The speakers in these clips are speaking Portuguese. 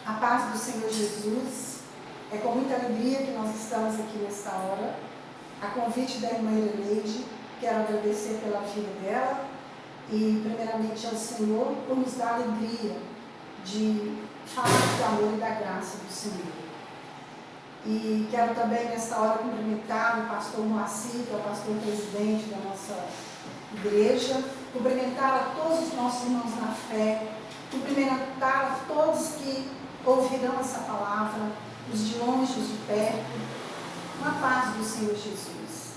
A paz do Senhor Jesus. É com muita alegria que nós estamos aqui nesta hora. A convite da irmã Irleide, quero agradecer pela vida dela e primeiramente ao Senhor por nos dar a alegria de falar do amor e da graça do Senhor. E quero também nesta hora cumprimentar o pastor Moacir, que é o pastor presidente da nossa igreja, cumprimentar a todos os nossos irmãos na fé, cumprimentar a todos que ouvirão essa palavra, os de longe, os de perto, com a paz do Senhor Jesus.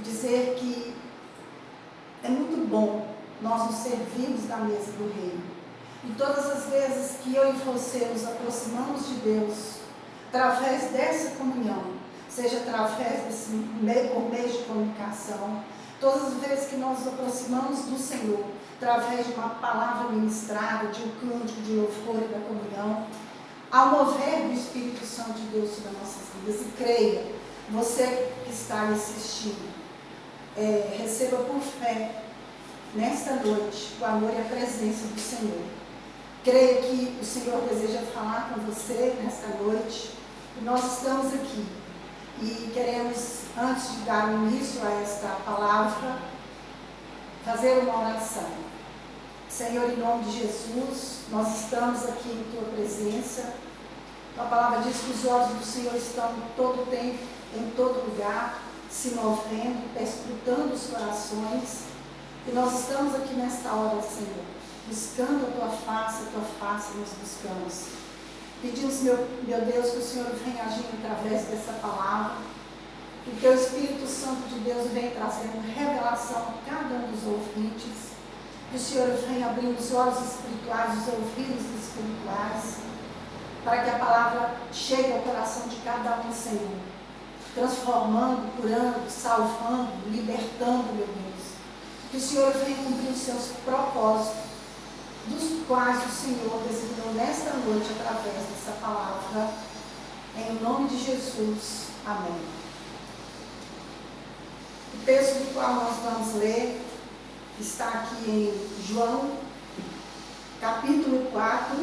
Dizer que é muito bom nós nos servirmos da mesa do Rei. E todas as vezes que eu e você nos aproximamos de Deus, através dessa comunhão, seja através por meio de comunicação, todas as vezes que nós nos aproximamos do Senhor, através de uma palavra ministrada, de um cântico, de louvor e da comunhão, ao mover do Espírito Santo de Deus sobre as nossas vidas. E creia, você que está me assistindo, receba por fé, nesta noite, o amor e a presença do Senhor. Creia que o Senhor deseja falar com você nesta noite. E nós estamos aqui e queremos, antes de dar início a esta palavra, fazer uma oração. Senhor, em nome de Jesus, nós estamos aqui em Tua presença. A palavra diz que os olhos do Senhor estão todo o tempo, em todo lugar, se movendo, perscrutando os corações. E nós estamos aqui nesta hora, Senhor, buscando a Tua face nós buscamos. Pedimos, meu Deus, que o Senhor venha agindo através dessa palavra, que o Teu Espírito Santo de Deus venha trazendo revelação a cada um dos ouvintes, que o Senhor venha abrindo os olhos espirituais, os ouvidos espirituais, para que a palavra chegue ao coração de cada um, Senhor, transformando, curando, salvando, libertando, meu Deus. Que o Senhor venha cumprir os seus propósitos, dos quais o Senhor designou nesta noite através dessa palavra, em nome de Jesus. Amém. O texto do qual nós vamos ler está aqui em João, capítulo 4,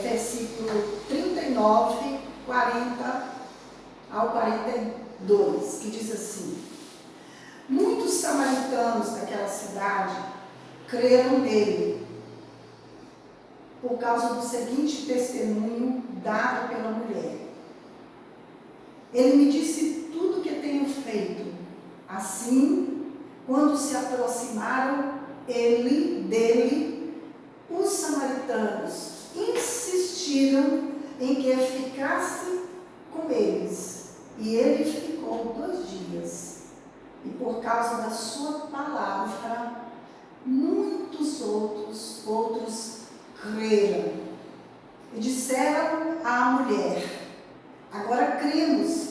versículo 39, 40 ao 42, que diz assim: muitos samaritanos daquela cidade creram nele, por causa do seguinte testemunho dado pela mulher. Ele me disse tudo o que tenho feito. Assim, quando se aproximaram dele, os samaritanos insistiram em que ficasse com eles. E ele ficou 2 dias. E por causa da sua palavra, muitos outros creram. E disseram à mulher: agora cremos,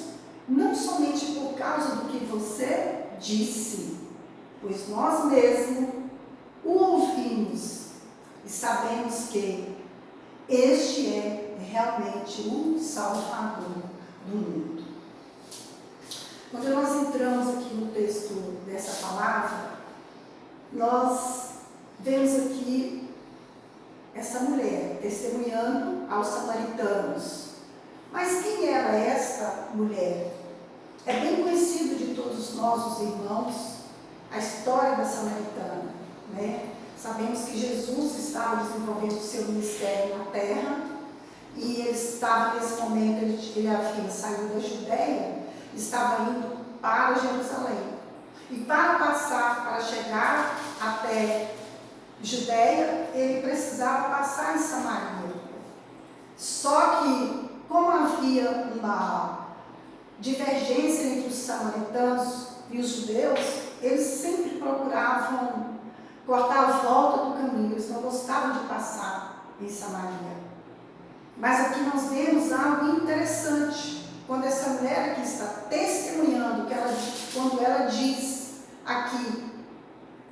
não somente por causa do que você disse, pois nós mesmos o ouvimos e sabemos que este é realmente o Salvador do mundo. Quando nós entramos aqui no texto dessa palavra, nós vemos aqui essa mulher testemunhando aos samaritanos. Mas quem era esta mulher? É bem conhecido de todos nós, os irmãos, a história da samaritana, né? Sabemos que Jesus estava desenvolvendo o seu ministério na terra e ele estava, nesse momento, ele havia saído da Judeia, estava indo para Jerusalém. E para chegar até Judeia, ele precisava passar em Samaria. Só que, como havia uma divergência entre os samaritanos e os judeus, eles sempre procuravam cortar a volta do caminho, eles não gostavam de passar em Samaria. Mas aqui nós vemos algo interessante, quando essa mulher aqui está testemunhando, quando ela diz aqui,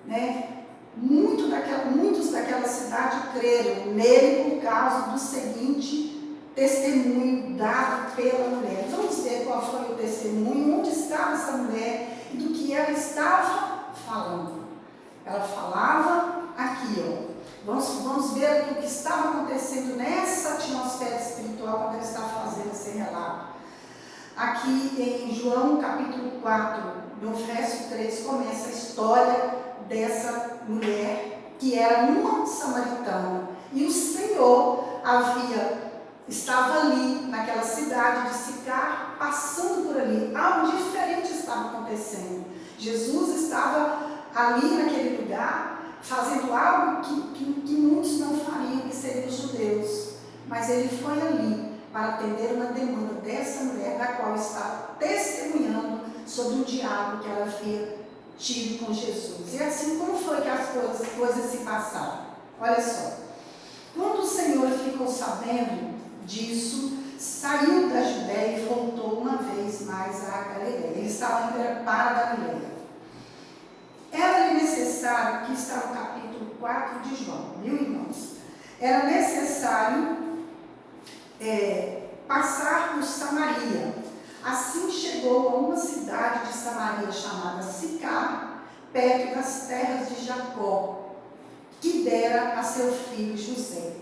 né, muitos daquela cidade creram nele por causa do seguinte testemunho dado pela mulher. Vamos ver qual foi o testemunho, onde estava essa mulher e do que ela estava falando. Ela falava aqui, ó. Vamos ver aqui o que estava acontecendo acontecendo nessa atmosfera espiritual quando ele está fazendo esse relato. Aqui em João capítulo 4, no verso 3, começa a história dessa mulher que era uma samaritana. E o Senhor estava ali naquela cidade de Sicar, passando por ali. Algo diferente estava acontecendo. Jesus estava ali naquele lugar, fazendo algo que muitos não fariam, que seriam os judeus. Mas ele foi ali para atender uma demanda dessa mulher, da qual estava testemunhando sobre o diálogo que ela havia tido com Jesus. E assim, como foi que as coisas se passaram? Olha só. Quando o Senhor ficou sabendo disso, saiu da Judéia e voltou uma vez mais à Galileia. Ele estava indo para a Galileia. Era necessário, que está no capítulo 4 de João, viu, irmãos? Era necessário passar por Samaria. Assim chegou a uma cidade de Samaria chamada Sicar, perto das terras de Jacó, que dera a seu filho José.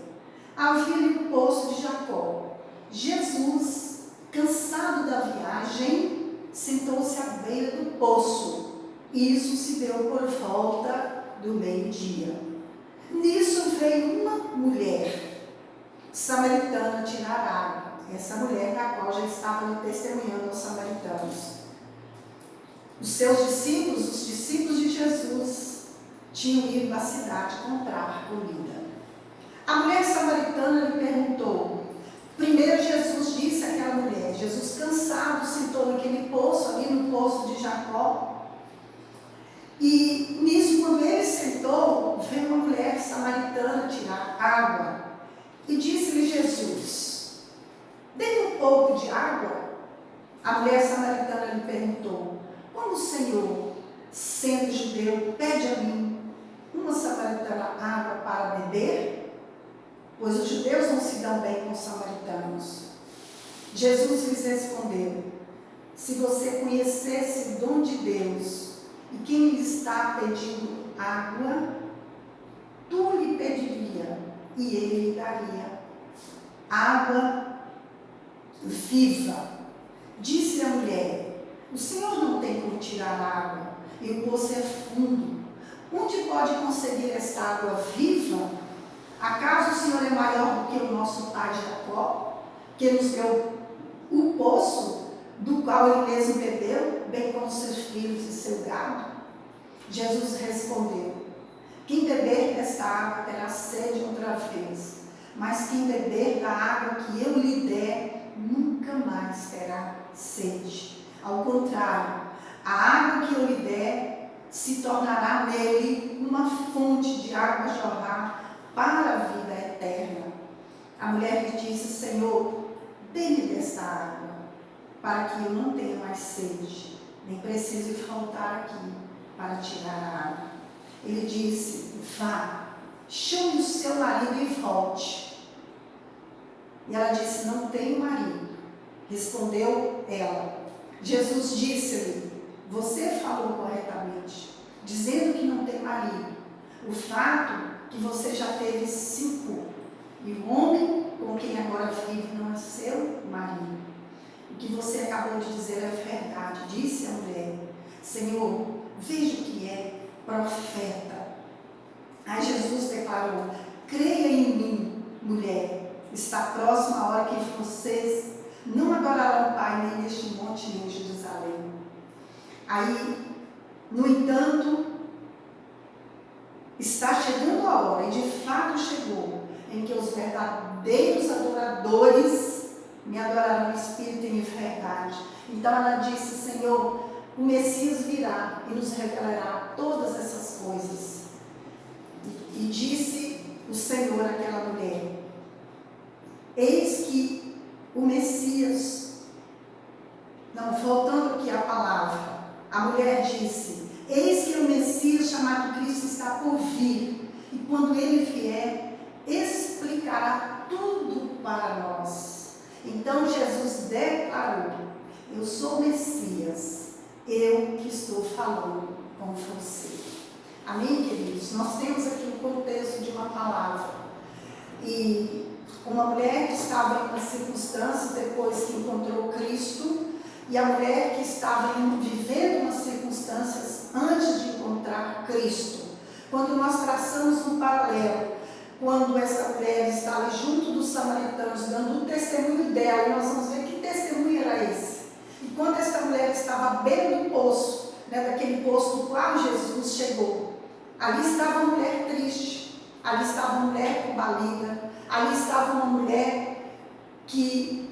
Havia-lhe um poço de Jacó. Jesus, cansado da viagem, sentou-se à beira do poço. Isso se deu por volta do meio-dia. Nisso veio uma mulher samaritana tirar água. Essa mulher da qual já estava testemunhando aos samaritanos. Os seus discípulos, os discípulos de Jesus, tinham ido à cidade comprar comida. A mulher samaritana lhe perguntou. Primeiro Jesus disse àquela mulher, Jesus cansado sentou naquele poço, ali no poço de Jacó. E nisso, quando ele sentou, veio uma mulher samaritana tirar água. E disse-lhe Jesus, dê-me um pouco de água. A mulher samaritana lhe perguntou, como o Senhor, sendo judeu, pede a mim, uma samaritana, água para beber? Pois os judeus não se dão bem com os samaritanos. Jesus lhes respondeu, se você conhecesse o dom de Deus e quem lhe está pedindo água, tu lhe pediria e ele lhe daria água viva. Disse a mulher, o Senhor não tem como tirar água e o poço é fundo. Onde pode conseguir esta água viva? Acaso o Senhor é maior do que o nosso pai Jacó, que nos deu o poço do qual ele mesmo bebeu, bem como seus filhos e seu gado? Jesus respondeu, quem beber desta água terá sede outra vez, mas quem beber da água que eu lhe der, nunca mais terá sede. Ao contrário, a água que eu lhe der se tornará nele uma fonte de água a jorrar para a vida eterna. A mulher lhe disse, Senhor, dê-me desta água, para que eu não tenha mais sede, nem precise faltar aqui para tirar a água. Ele disse, vá, chame o seu marido e volte. E ela disse, não tenho marido. Respondeu ela. Jesus disse-lhe, você falou corretamente, dizendo que não tem marido. O fato que você já teve 5, e o homem com quem agora vive não é seu marido. O que você acabou de dizer é verdade, disse a mulher. Senhor, veja o que é profeta. Aí Jesus declarou, creia em mim, mulher, está próxima a hora que vocês não adorarão o Pai nem neste monte nem em Jerusalém. Aí, no entanto, está chegando a hora, e de fato chegou, em que os verdadeiros adoradores me adorarão em espírito e em verdade. Então ela disse, Senhor, o Messias virá e nos revelará todas essas coisas. E disse o Senhor àquela mulher, eis que o Messias, não, voltando aqui à palavra, a mulher disse, eis que o Messias chamado Cristo está por vir, e quando ele vier, explicará tudo para nós. Então Jesus declarou, eu sou o Messias, eu que estou falando com você. Amém, queridos? Nós temos aqui um contexto de uma palavra. E Uma mulher que estava em uma circunstância depois que encontrou Cristo, e a mulher que estava vivendo umas circunstâncias antes de encontrar Cristo. Quando nós traçamos um paralelo, quando essa mulher está ali junto dos samaritanos, dando o testemunho dela, nós vamos ver que testemunho era esse. E quando essa mulher estava à beira do poço, daquele poço no qual Jesus chegou, ali estava uma mulher triste, ali estava uma mulher combalida, ali estava uma mulher que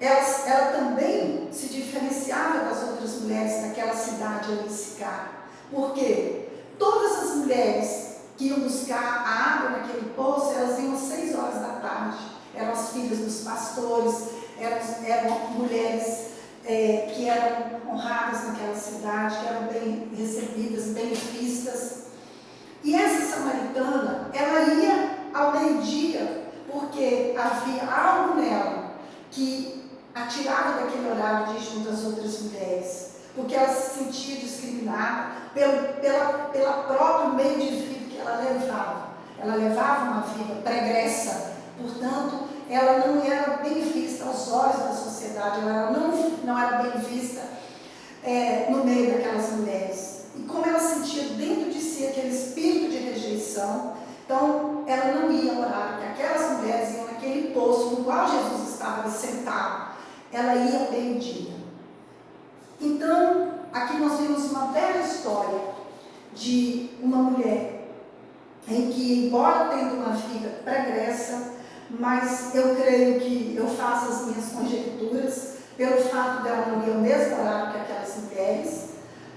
ela também se diferenciava das outras mulheres daquela cidade ali em Sicar. Por quê? Todas as mulheres que iam buscar a água naquele poço, elas iam às 6 horas da tarde. Eram as filhas dos pastores, eram mulheres que eram honradas naquela cidade, que eram bem recebidas, bem vistas. E essa samaritana, ela ia ao meio-dia, porque havia algo nela que a tirava daquele horário de ir junto às outras mulheres, porque ela se sentia discriminada pela próprio meio de vida que ela levava. Ela levava uma vida pregressa, portanto, ela não era bem vista aos olhos da sociedade, ela não era bem vista no meio daquelas mulheres. E como ela sentia dentro de si aquele espírito de rejeição, então ela não ia ao horário que aquelas mulheres iam naquele poço no qual Jesus estava ali sentado. Ela ia ao meio-dia. Então, aqui nós vemos uma bela história de uma mulher em que, embora tendo uma vida pregressa, mas eu creio que eu faço as minhas conjecturas, pelo fato dela não ir ao mesmo horário que aquelas mulheres,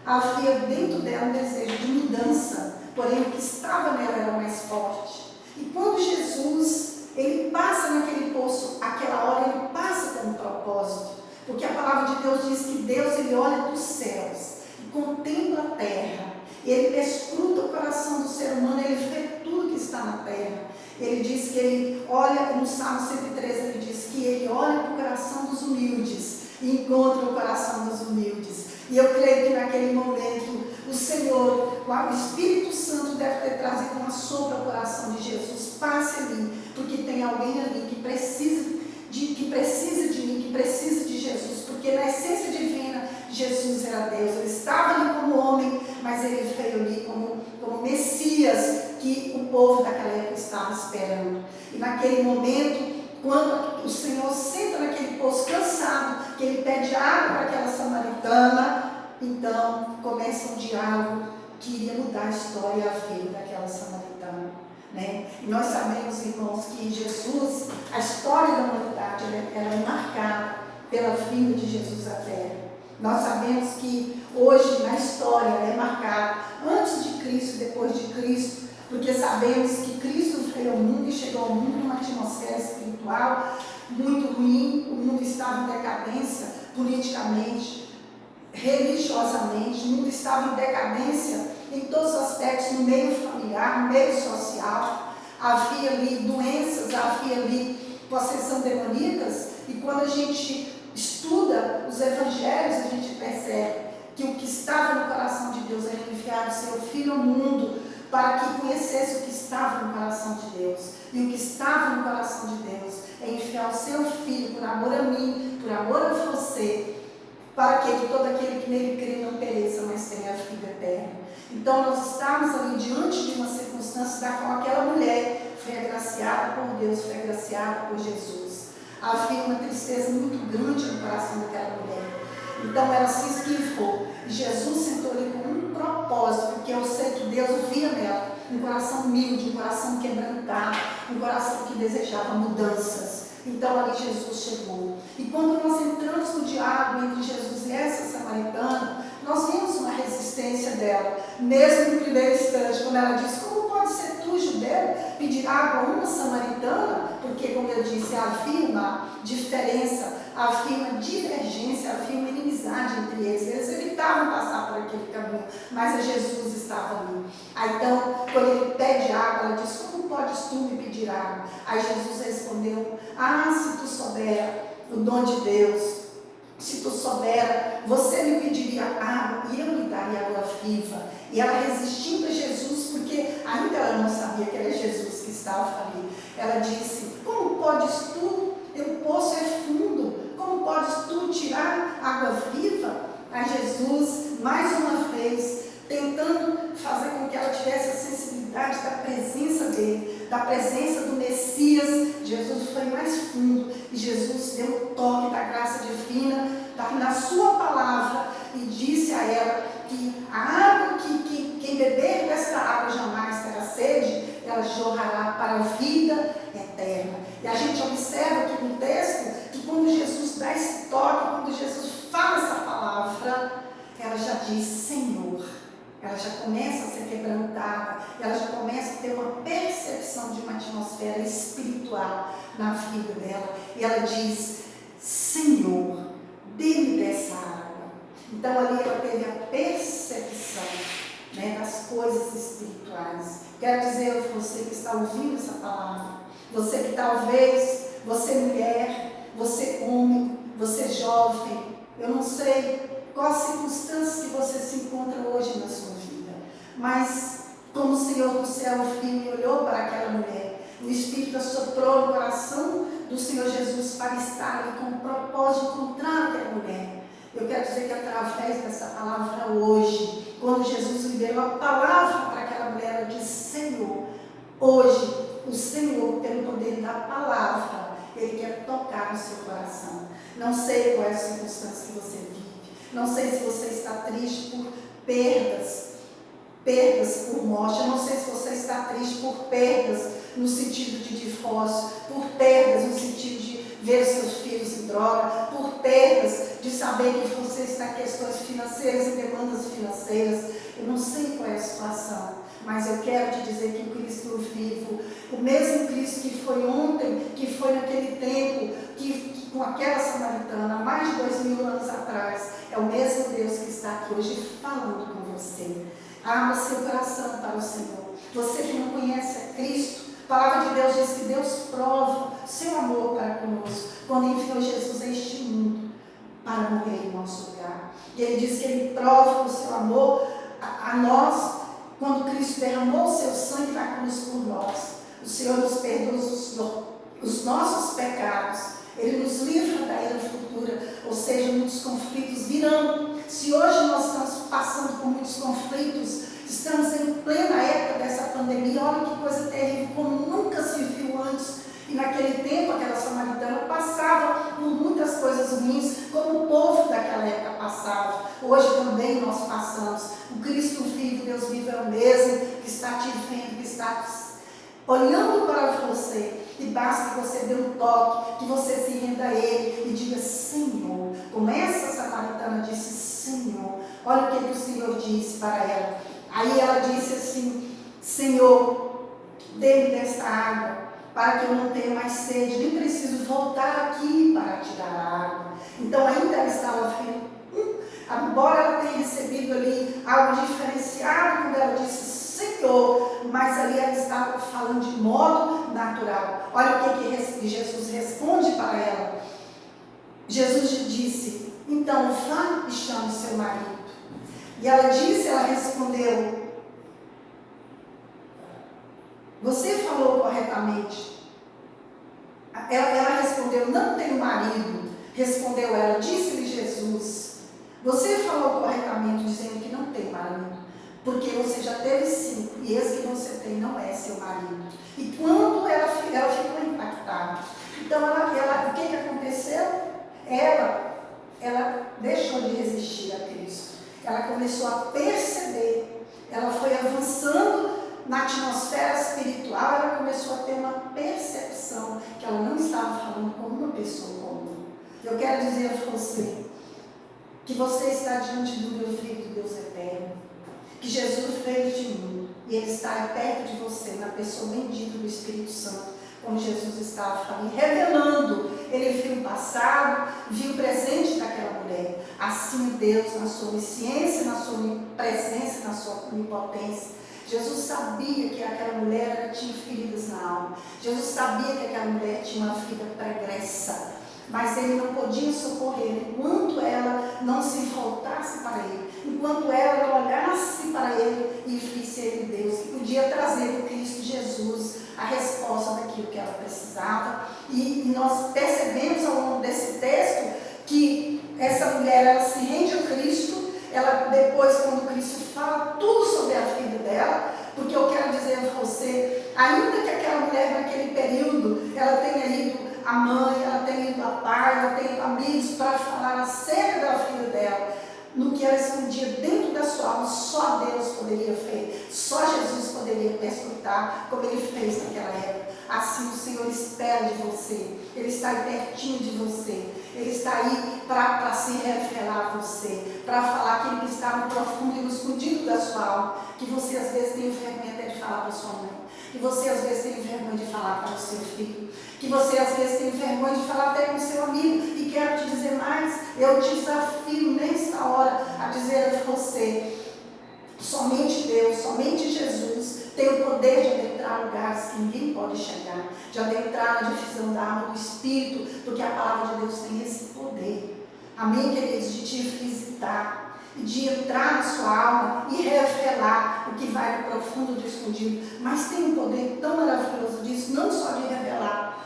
havia dentro dela um desejo de mudança, porém o que estava nela era mais forte. E quando Jesus ele passa naquele poço, aquela hora ele passa com um propósito, porque a palavra de Deus diz que Deus ele olha dos céus e contempla a terra, ele escruta o coração do ser humano, ele vê tudo que está na terra. Ele diz que ele olha, no Salmo 113 ele diz que ele olha para o coração dos humildes e encontra o coração dos humildes. E eu creio que naquele momento o Senhor, o Espírito Santo deve ter trazido uma sopa ao coração de Jesus. Passe ali, porque tem alguém ali que precisa de mim, que precisa de Jesus, porque na essência divina Jesus era Deus. Ele estava ali como homem, mas ele veio ali como Messias, que o povo daquela época estava esperando. E naquele momento, quando o Senhor senta naquele poço cansado, que ele pede água para aquela samaritana, então começa um diálogo que iria mudar a história e a vida daquela samaritana. Né? E nós sabemos, irmãos, que Jesus, a história da humanidade, ela é marcada pela vinda de Jesus à Terra. Nós sabemos que hoje na história ela é marcada antes de Cristo e depois de Cristo, porque sabemos que Cristo veio ao mundo e chegou ao mundo numa atmosfera espiritual muito ruim. O mundo estava em decadência politicamente, religiosamente, o mundo estava em decadência em todos os aspectos, no meio familiar, no meio social. Havia ali doenças, havia ali possessão demoníacas, e quando a gente estuda os evangelhos, a gente percebe que o que estava no coração de Deus era enviar o seu Filho ao mundo para que conhecesse o que estava no coração de Deus. E o que estava no coração de Deus é enviar o seu Filho por amor a mim, por amor a você, para que todo aquele que nele crê não pereça, mas tenha a vida eterna. Então nós estamos ali diante de uma circunstância da qual aquela mulher foi agraciada por Deus, foi agraciada por Jesus. Havia uma tristeza muito grande no coração daquela mulher. Então ela se esquivou. E Jesus sentou ali com um propósito, porque eu sei que Deus via nela um coração humilde, um coração quebrantado, um coração que desejava mudanças. Então ali Jesus chegou. E quando nós entramos no diálogo entre Jesus e essa samaritana, nós vimos uma resistência dela, mesmo no primeiro instante, quando ela disse: como pode ser tu, judeu, pedir água a uma samaritana? Porque, como eu disse, havia uma diferença, havia uma divergência, havia uma inimizade entre eles. Eles evitavam passar por aquele caminho, mas Jesus estava ali. Aí, então, quando ele pede água, ela diz: como podes tu me pedir água? Aí Jesus respondeu: se tu souber o dom de Deus, se tu souber, você me pediria água e eu lhe daria água viva. E ela resistindo a Jesus, porque ainda ela não sabia que era Jesus que estava ali. Ela disse: como podes tirar água viva a Jesus, mais uma vez, tentando fazer com que ela tivesse a sensibilidade da presença dele, da presença do Messias. Jesus foi mais fundo e Jesus deu um toque da graça divina na sua palavra e disse a ela que a água que quem beber desta água jamais terá sede, ela jorrará para a vida eterna. E a gente observa aqui no texto que quando Jesus dá esse toque, quando Jesus fala essa palavra, ela já diz Senhor. Ela já começa a ser quebrantada, ela já começa a ter uma percepção de uma atmosfera espiritual na vida dela. E ela diz, Senhor, dê-me dessa água. Então ali ela teve a percepção, né, das coisas espirituais. Quero dizer a você que está ouvindo essa palavra, você que talvez, você mulher, você homem, você jovem, eu não sei qual a circunstância que você se encontra hoje na sua vida, mas como o Senhor do céu viu e olhou para aquela mulher, o Espírito assoprou no coração do Senhor Jesus para estar ali com o propósito de encontrar aquela mulher. Eu quero dizer que através dessa palavra hoje, quando Jesus liberou a palavra para aquela mulher, ela disse, Senhor, hoje o Senhor, pelo poder da palavra, Ele quer tocar no seu coração. Não sei qual é a circunstância que você vive. Não sei se você está triste por perdas por morte. Eu não sei se você está triste por perdas no sentido de divórcio, por perdas no sentido de ver seus filhos em droga, por perdas de saber que você está em questões financeiras e demandas financeiras. Eu não sei qual é a situação, mas eu quero te dizer que o Cristo vivo, o mesmo Cristo que foi ontem, que foi naquele tempo, que com aquela samaritana, há mais de 2000 anos atrás, é o mesmo Deus que está aqui hoje falando com você. Abra seu coração para o Senhor. Você que não conhece a Cristo, a palavra de Deus diz que Deus prova seu amor para conosco, quando enviou Jesus a este mundo para morrer em nosso lugar. E Ele diz que Ele prova o seu amor a nós, quando Cristo derramou o seu sangue na cruz por nós. O Senhor nos perdoa os nossos pecados. Ele nos livra da era futura, ou seja, muitos conflitos virão. Se hoje nós estamos passando por muitos conflitos, estamos em plena época dessa pandemia, olha que coisa terrível, como nunca se viu antes. E naquele tempo, aquela samaritana passava por muitas coisas ruins, como o povo daquela época passava. Hoje também nós passamos. O Cristo vivo, Deus vivo é o mesmo, que está te vendo, que está olhando para você. E basta que você dê um toque, que você se renda a Ele e diga, Senhor, como essa samaritana disse, Senhor, olha o que o Senhor disse para ela. Aí ela disse assim, Senhor, dê-me desta água, para que eu não tenha mais sede, nem preciso voltar aqui para tirar água. Então ainda ela estava embora ela tenha recebido ali algo diferenciado, quando ela disse, Senhor, mas ali ela estava falando de modo natural. Olha o que Jesus responde para ela. Jesus disse, então vá e chame seu marido. E ela respondeu, você falou corretamente. Ela respondeu, não tenho marido. Respondeu ela, disse-lhe Jesus, você falou corretamente dizendo que não tem marido, porque você já teve 5 e esse que você tem não é seu marido. E quando ela ficou impactada. Então, o que aconteceu? Ela deixou de resistir a Cristo. Ela começou a perceber, ela foi avançando na atmosfera espiritual, ela começou a ter uma percepção que ela não estava falando como uma pessoa comum. Eu quero dizer a você que você está diante do meu Filho, do Deus eterno, que Jesus veio de mundo e Ele está perto de você, na pessoa bendita do Espírito Santo, como Jesus estava falando, revelando. Ele viu o passado, viu o presente daquela mulher. Assim Deus, na sua onisciência, na sua presença, na sua onipotência, Jesus sabia que aquela mulher tinha feridas na alma. Jesus sabia que aquela mulher tinha uma vida pregressa. Mas Ele não podia socorrer enquanto ela não se voltasse para Ele, enquanto ela não olhasse para Ele e visse Ele Deus, que podia trazer em Cristo Jesus a resposta daquilo que ela precisava. E nós percebemos ao longo desse texto que mulher, ela se rende a Cristo, ela depois, quando Cristo fala tudo sobre a vida dela, porque eu quero dizer a você, ainda que aquela mulher naquele período, ela tenha ido a mãe, ela tenha ido a pai, ela tenha ido amigos para falar acerca da filha dela, no que ela escondia dentro da sua alma, só Deus poderia ver, só Jesus poderia perscrutar, como ele fez naquela época. Assim o Senhor espera de você, Ele está aí pertinho de você, Ele está aí para se revelar a você, para falar aquilo que está no profundo e no escondido da sua alma, que você às vezes tem vergonha até de falar para sua mãe, que você às vezes tem vergonha de falar para o seu filho, que você às vezes tem vergonha de falar até com o seu amigo. E quero te dizer mais, eu te desafio nesta hora a dizer a você, somente Deus, somente Jesus tem o poder de adentrar lugares que ninguém pode chegar, de adentrar na divisão da alma do Espírito, porque a palavra de Deus tem esse poder. Amém, queridos? De te visitar e de entrar na sua alma e revelar o que vai no profundo do escondido. Mas tem um poder tão maravilhoso disso, não só de revelar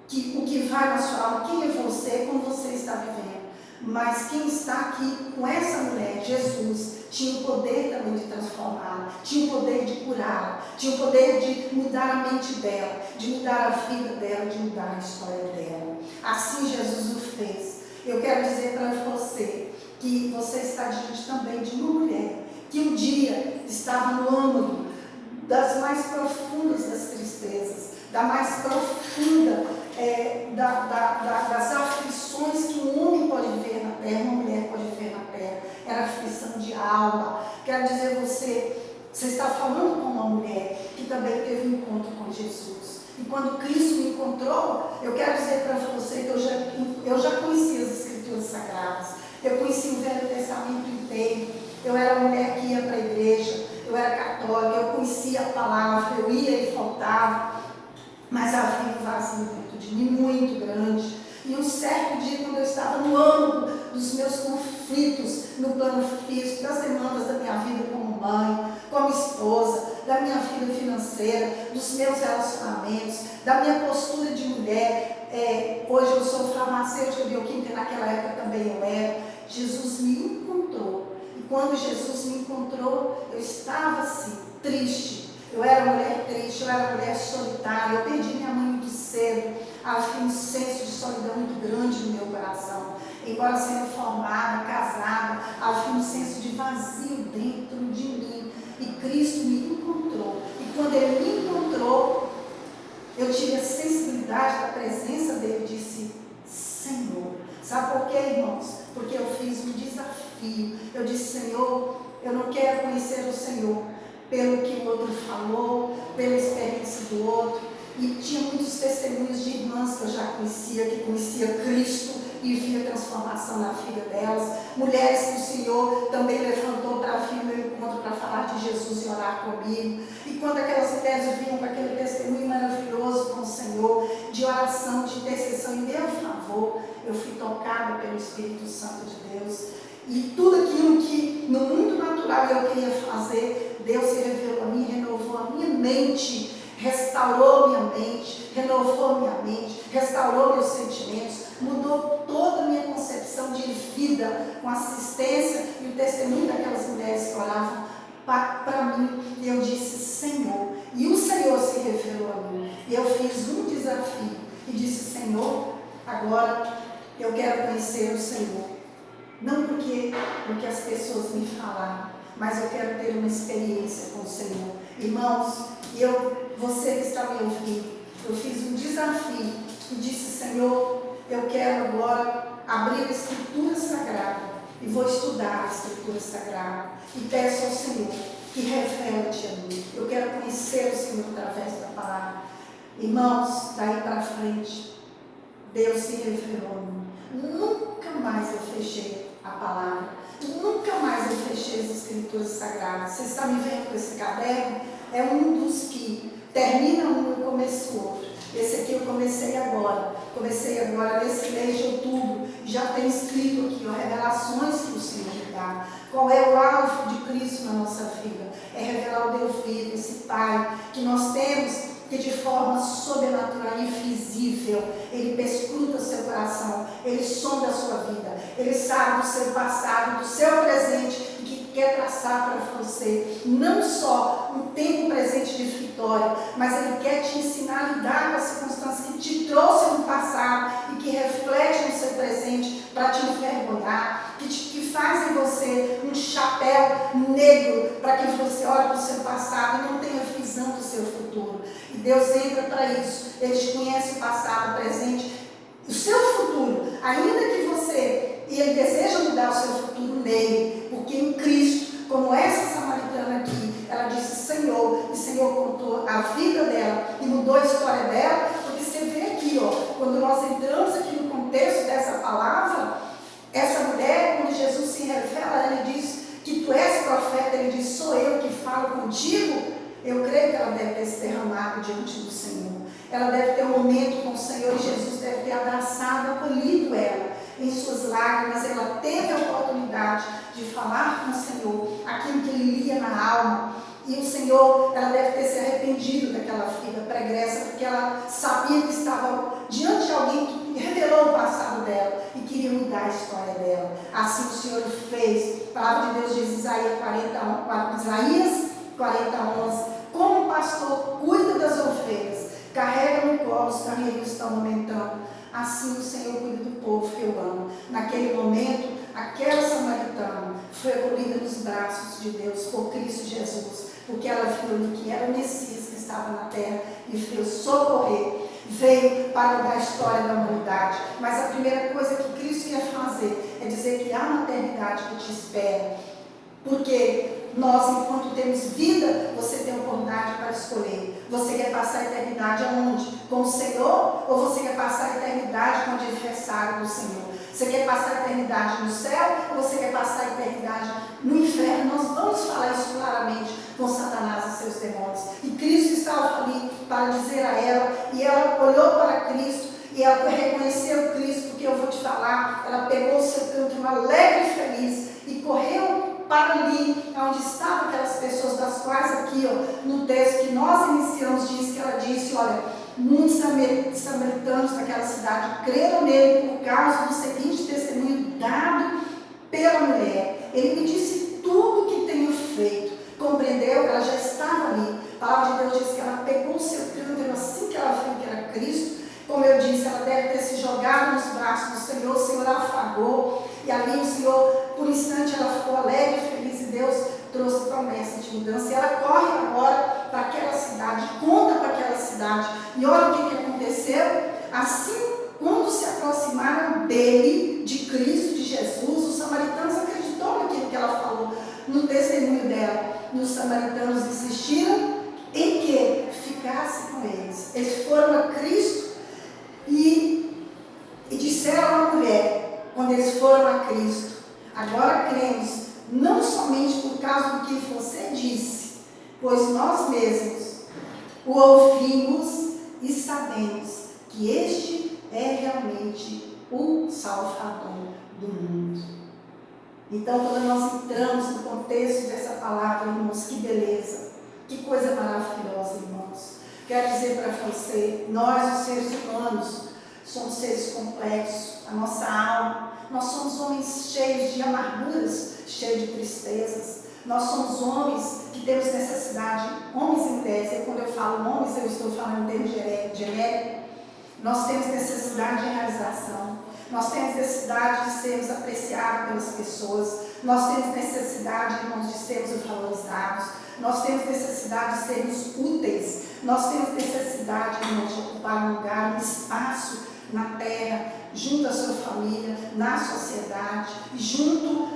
o que vai na sua alma, quem é você, como você está vivendo, mas quem está aqui com essa mulher, Jesus, tinha o poder também de transformá-la, tinha o poder de curá-la, tinha o poder de mudar a mente dela, de mudar a vida dela, de mudar a história dela. Assim Jesus o fez. Eu quero dizer para você que você está diante também de uma mulher que um dia estava no âmago das mais profundas das tristezas, da mais profunda das aflições que um homem pode viver na terra, uma mulher pode viver na terra. Era aflição de alma. Quero dizer, você está falando com uma mulher que também teve um encontro com Jesus. E quando Cristo me encontrou, eu quero dizer para você que eu já conhecia as Escrituras Sagradas, eu conhecia o Velho Testamento inteiro, eu era uma mulher que ia para a igreja, eu era católica, eu conhecia a palavra, eu ia e faltava, mas havia um vazio dentro de mim muito grande. E um certo dia, quando eu estava no âmbito dos meus conflitos, no plano físico, das demandas da minha vida como mãe, como esposa, da minha vida financeira, dos meus relacionamentos, da minha postura de mulher, hoje eu sou farmacêutica bioquímica, naquela época também eu era, Jesus me encontrou. E quando Jesus me encontrou, eu estava assim, triste. Eu era uma mulher triste, eu era uma mulher solitária, eu perdi minha mãe muito cedo, havia um senso de solidão muito grande no meu coração. Embora sendo formada, casada, havia um senso de vazio dentro de mim. E Cristo me encontrou. E quando Ele me encontrou, eu tive a sensibilidade da presença dEle e disse, Senhor. Sabe por quê, irmãos? Porque eu fiz um desafio. Eu disse, Senhor, eu não quero conhecer o Senhor pelo que o outro falou, pela experiência do outro. E tinha muitos testemunhos de irmãs que eu já conhecia, que conhecia Cristo e via transformação na vida delas. Mulheres que o Senhor também levantou para vir ao meu encontro para falar de Jesus e orar comigo. E quando aquelas mulheres vinham com aquele testemunho maravilhoso com o Senhor, de oração, de intercessão em meu favor, eu fui tocada pelo Espírito Santo de Deus. E tudo aquilo que no mundo natural eu queria fazer, Deus se revelou a mim, renovou a minha mente, restaurou minha mente, renovou minha mente, restaurou meus sentimentos, mudou toda a minha concepção de vida, com assistência e o testemunho daquelas mulheres que oravam para mim. E eu disse, Senhor, e o Senhor se revelou a mim. E eu fiz um desafio e disse, Senhor, agora eu quero conhecer o Senhor. Não porque as pessoas me falaram, mas eu quero ter uma experiência com o Senhor. Irmãos, você que está me ouvindo, eu fiz um desafio e disse, Senhor, eu quero agora abrir a Escritura Sagrada e vou estudar a Escritura Sagrada e peço ao Senhor que revele-te a mim. Eu quero conhecer o Senhor através da palavra. Irmãos, daí para frente, Deus se revelou a mim. Nunca mais eu fechei a palavra, nunca mais eu fechei as Escrituras Sagradas. Você está me vendo com esse caderno? É um dos que termina um e começa o outro. Esse aqui eu comecei agora nesse mês de outubro, já tem escrito aqui, revelações que o Senhor me dá. Qual é o alvo de Cristo na nossa vida? É revelar o Deus vivo, esse Pai que nós temos que de forma sobrenatural e invisível, Ele perscruta o seu coração, Ele sonda a sua vida, Ele sabe do seu passado, do seu presente, e que quer traçar para você, não só um tempo presente de vitória, mas Ele quer te ensinar a lidar com as circunstâncias que te trouxe no passado e que reflete no seu presente para te envergonhar, que faz em você um chapéu negro para que você olhe para o seu passado e não tenha visão do seu futuro. E Deus entra para isso. Ele te conhece o passado, o presente, o seu futuro, ainda que você, e Ele deseja mudar o seu futuro nele, porque em Cristo, como essa samaritana aqui, ela disse Senhor, e o Senhor contou a vida dela e mudou a história dela, porque você vê aqui, quando nós entramos aqui no contexto dessa palavra, essa mulher, quando Jesus se revela, ele diz que tu és profeta, ele diz, sou eu que falo contigo. Eu creio que ela deve ter se derramado diante do Senhor. Ela deve ter um momento com o Senhor e Jesus deve ter abraçado, acolhido ela em suas lágrimas. Ela teve a oportunidade de falar com o Senhor aquilo que ele lia na alma. E o Senhor, ela deve ter se arrependido daquela filha pregressa, porque ela sabia que estava diante de alguém que revelou o passado dela e queria mudar a história dela. Assim o Senhor fez. A palavra de Deus diz Isaías 40:11, como um pastor cuida das ovelhas, carrega no colo, os carneirinhos estão aumentando. Assim o Senhor cuida do povo que eu amo. Naquele momento, aquela samaritana foi acolhida nos braços de Deus por Cristo Jesus, porque ela viu que era o Messias que estava na terra e veio socorrer, veio para mudar a história da humanidade. Mas a primeira coisa que Cristo ia fazer é dizer que há uma eternidade que te espera, porque nós, enquanto temos vida, você tem oportunidade para escolher. Você quer passar a eternidade aonde? Com o Senhor? Ou você quer passar a eternidade com o adversário do Senhor? Você quer passar a eternidade no céu? Ou você quer passar a eternidade no inferno? Nós vamos falar isso claramente com Satanás e seus demônios. E Cristo estava ali para dizer a ela, e ela olhou para Cristo, e ela reconheceu Cristo, porque eu vou te falar, ela pegou o seu canto alegre e feliz, e correu para ali, onde estavam aquelas pessoas, das quais aqui, no texto que nós iniciamos, diz que ela disse, olha, muitos samaritanos daquela cidade creram nele por causa do seguinte testemunho dado pela mulher. Ele me disse tudo o que tenho feito. Compreendeu? Ela já estava ali. A palavra de Deus diz que ela pegou o seu cântaro assim que ela viu que era Cristo. Como eu disse, ela deve ter se jogado nos braços do Senhor. O Senhor a afagou. E ali o Senhor, por um instante, ela ficou alegre e feliz. E Deus trouxe promessa de mudança. E ela corre agora para aquela cidade, conta para aquela cidade. E olha o que aconteceu. Assim, quando se aproximaram dele, de Cristo, de Jesus, os samaritanos acreditaram naquilo que ela falou, no testemunho dela. E os samaritanos insistiram em que ficasse com eles. Eles foram a Cristo e disseram à mulher, quando eles foram a Cristo, agora cremos, não somente por causa do que você disse, pois nós mesmos o ouvimos e sabemos que este é realmente o Salvador do mundo. Então, quando nós entramos no contexto dessa palavra, irmãos, que beleza, que coisa maravilhosa, irmãos. Quero dizer para você, nós, os seres humanos, somos seres complexos, a nossa alma, nós somos homens cheios de amarguras, cheios de tristezas. Nós somos homens que temos necessidade, homens e mulheres, e quando eu falo homens, eu estou falando em termos genérico. Nós temos necessidade de realização. Nós temos necessidade de sermos apreciados pelas pessoas. Nós temos necessidade, irmãos, de sermos valorizados. Nós temos necessidade de sermos úteis. Nós temos necessidade, irmãos, de ocupar um lugar, um espaço na terra, junto à sua família, na sociedade, junto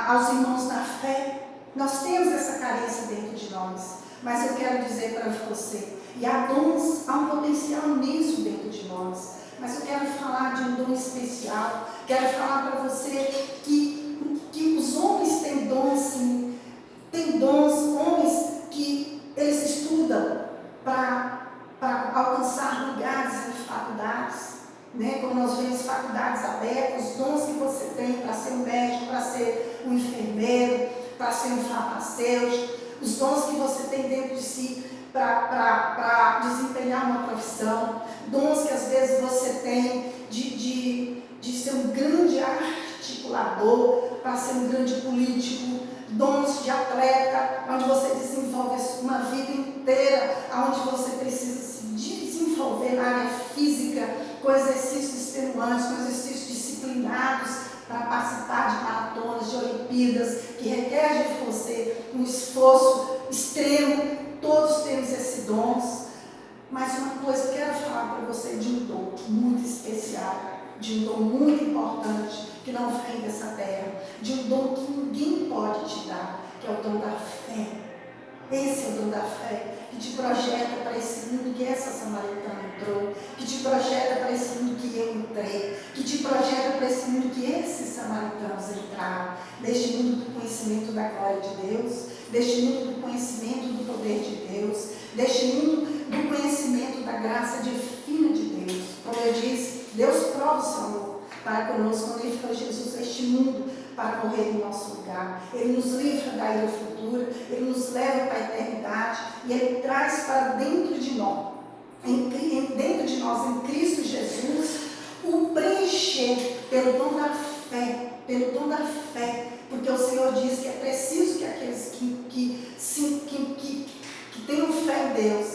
aos irmãos na fé. Nós temos essa carência dentro de nós. Mas eu quero dizer para você, e há dons, há um potencial imenso dentro de nós. Mas eu quero falar de um dom especial. Quero falar para você que os homens têm dons, sim. Tem dons, homens que eles estudam para alcançar lugares em faculdades, né? Como nós vemos faculdades abertas, os dons que você tem para ser um médico, para ser um enfermeiro, para ser um farmacêutico, os dons que você tem dentro de si para desempenhar uma profissão, dons que às vezes você tem de ser um grande articulador, para ser um grande político, dons de atleta, onde você desenvolve uma vida inteira, onde você precisa se desenvolver na área física, com exercícios extenuantes, com exercícios disciplinados, para participar de maratonas, de Olimpíadas, que requer de você um esforço extremo. Todos temos esses dons, mas uma coisa que eu quero falar para você de um dom muito especial, de um dom muito importante, que não vem dessa terra, de um dom que ninguém pode te dar, que é o dom da fé. Esse é o dom da fé, que te projeta para esse mundo que essa samaritana entrou, que te projeta para esse mundo que eu entrei, que te projeta para esse mundo que esses samaritanos entraram, deste mundo do conhecimento da glória de Deus, deste mundo do conhecimento do poder de Deus, deste mundo do conhecimento da graça divina de Deus. Como eu disse, Deus prova o seu amor para conosco quando Ele foi Jesus a este mundo para morrer em nosso lugar. Ele nos livra da ira futura, Ele nos leva para a eternidade e Ele traz para dentro de nós, em Cristo Jesus, o preencher pelo dom da fé, porque o Senhor diz que é preciso que aqueles que tenham fé em Deus,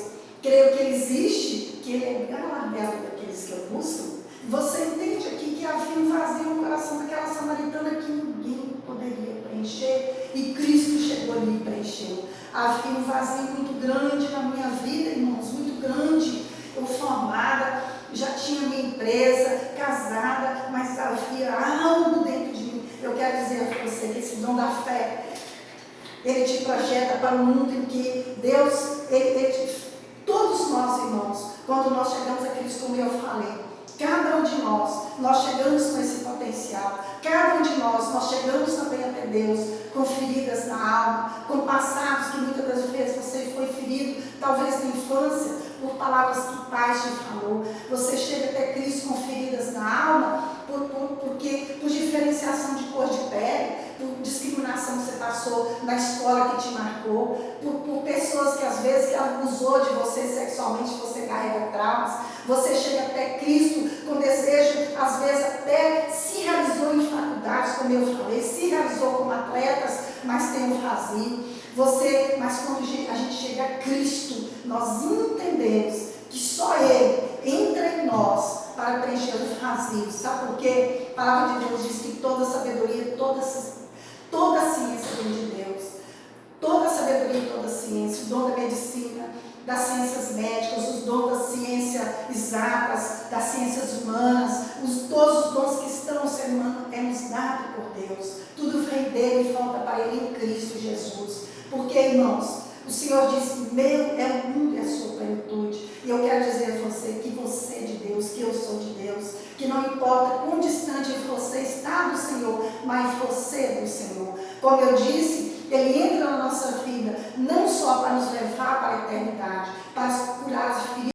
creio que Ele existe, que Ele é galardoador daqueles que o buscam. Você entende aqui que havia um vazio no coração daquela samaritana que ninguém poderia preencher, e Cristo chegou ali e preencheu. Havia um vazio muito grande na minha vida, irmãos, muito grande. Eu formada, já tinha minha empresa, casada, mas havia algo dentro de mim. Eu quero dizer a você que esse dom da fé, ele te projeta para um mundo em que Deus, todos nós, irmãos, quando nós chegamos a Cristo, como eu falei, cada um de nós chegamos com esse potencial. Cada um de nós chegamos também até Deus com feridas na alma, com passados que muitas das vezes você foi ferido, talvez na infância, por palavras que pais te falou. Você chega até Cristo com feridas na alma, porque por diferenciação de cor de pele, por discriminação que você passou na escola que te marcou, por pessoas que às vezes que abusou de você sexualmente, você carrega traumas. Você chega até Cristo com desejo, às vezes até se realizou em faculdades, como eu falei, se realizou como atletas, mas tem um vazio. Mas quando a gente chega a Cristo, nós entendemos que só Ele entra em nós para preencher os vazios. Sabe por quê? A palavra de Deus diz que toda sabedoria, toda ciência vem de Deus. Toda sabedoria e toda ciência, o dom da medicina, das ciências médicas, os dons da ciência exatas, das ciências humanas, todos os dons que estão no ser humano é nos dado por Deus. Tudo vem dele e volta para Ele em Cristo Jesus. Porque, irmãos, o Senhor disse, meu é o mundo e a sua plenitude. E eu quero dizer a você que você é de Deus, que eu sou de Deus, que não importa quão distante você está do Senhor, mas você é do Senhor. Como eu disse, Ele entra na nossa vida, não só para nos levar para a eternidade, para curar as feridas